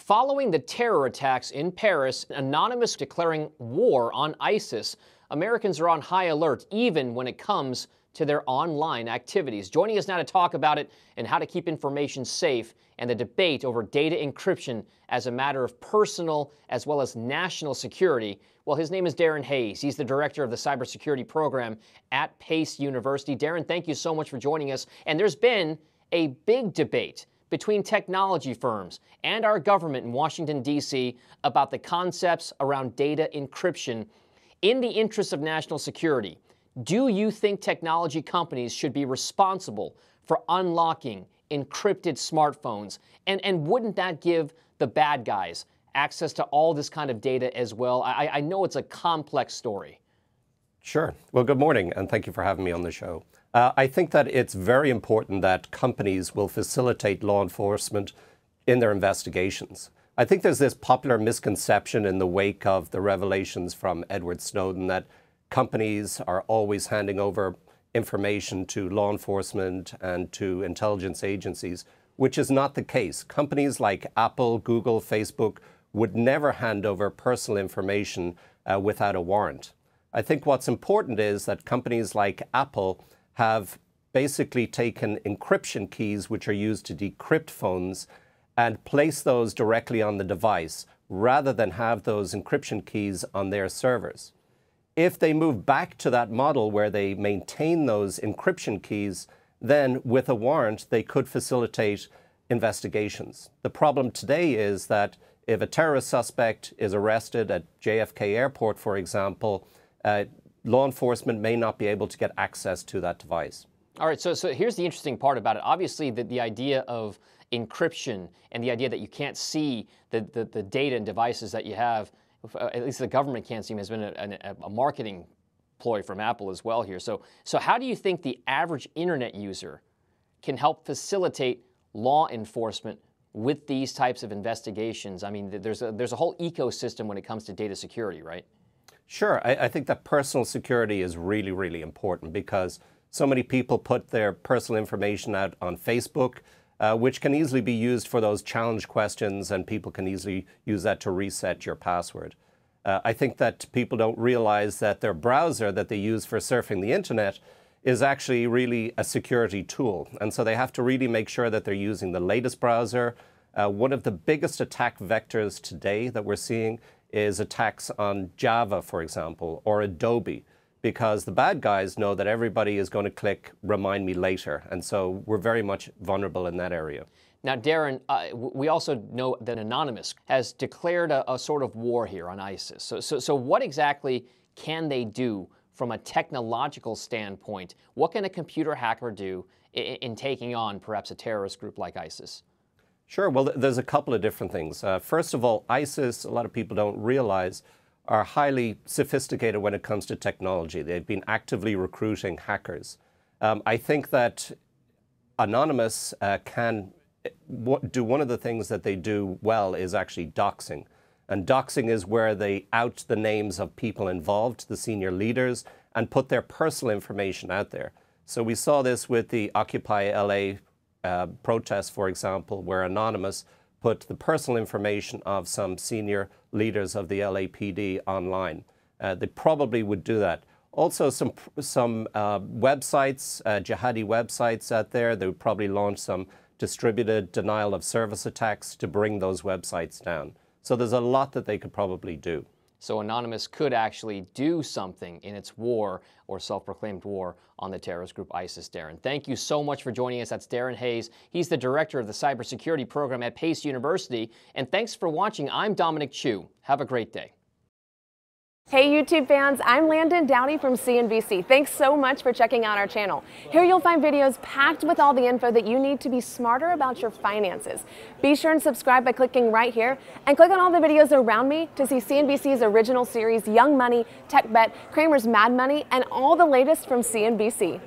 Following the terror attacks in Paris, anonymous declaring war on ISIS, Americans are on high alert even when it comes to their online activities. Joining us now to talk about it and how to keep information safe and the debate over data encryption as a matter of personal as well as national security. Well, his name is Darren Hayes. He's the director of the Cybersecurity program at Pace University. Darren, thank you so much for joining us. And there's been a big debate between technology firms and our government in Washington, D.C. about the concepts around data encryption in the interest of national security. Do you think technology companies should be responsible for unlocking encrypted smartphones? And wouldn't that give the bad guys access to all this kind of data as well? I know it's a complex story. Sure. Well, good morning, and thank you for having me on the show. I think that it's very important that companies will facilitate law enforcement in their investigations. I think there's this popular misconception in the wake of the revelations from Edward Snowden that companies are always handing over information to law enforcement and to intelligence agencies, which is not the case. Companies like Apple, Google, Facebook would never hand over personal information without a warrant. I think what's important is that companies like Apple have basically taken encryption keys, which are used to decrypt phones, and place those directly on the device, rather than have those encryption keys on their servers. If they move back to that model where they maintain those encryption keys, then with a warrant, they could facilitate investigations. The problem today is that if a terrorist suspect is arrested at JFK Airport, for example, law enforcement may not be able to get access to that device. All right, so here's the interesting part about it. Obviously, the idea of encryption and the idea that you can't see the data and devices that you have, at least the government can't see, has been a marketing ploy from Apple as well here. So how do you think the average internet user can help facilitate law enforcement with these types of investigations? I mean, there's a whole ecosystem when it comes to data security, right? Sure. I think that personal security is really, really important because so many people put their personal information out on Facebook, which can easily be used for those challenge questions, and people can easily use that to reset your password. I think that people don't realize that their browser that they use for surfing the internet is actually really a security tool. And so they have to really make sure that they're using the latest browser. One of the biggest attack vectors today that we're seeing is attacks on Java, for example, or Adobe, because the bad guys know that everybody is going to click remind me later. And so we're very much vulnerable in that area. Now, Darren, we also know that Anonymous has declared a sort of war here on ISIS. So what exactly can they do from a technological standpoint? What can a computer hacker do in taking on perhaps a terrorist group like ISIS? Sure. Well, there's a couple of different things. First of all, ISIS, a lot of people don't realize, are highly sophisticated when it comes to technology. They've been actively recruiting hackers. I think that Anonymous can do one of the things that they do well is actually doxing. And doxing is where they out the names of people involved, the senior leaders, and put their personal information out there. So we saw this with the Occupy LA protests, for example, where Anonymous put the personal information of some senior leaders of the LAPD online. They probably would do that. Also, some websites, jihadi websites out there, they would probably launch some distributed denial of service attacks to bring those websites down. So there's a lot that they could probably do. So Anonymous could actually do something in its war or self-proclaimed war on the terrorist group ISIS. Darren, thank you so much for joining us. That's Darren Hayes. He's the director of the Cybersecurity program at Pace University. And thanks for watching. I'm Dominic Chu. Have a great day. Hey YouTube fans, I'm Landon Dowdy from CNBC. Thanks so much for checking out our channel. Here you'll find videos packed with all the info that you need to be smarter about your finances. Be sure and subscribe by clicking right here, and click on all the videos around me to see CNBC's original series Young Money, Tech Bet, Kramer's Mad Money, and all the latest from CNBC.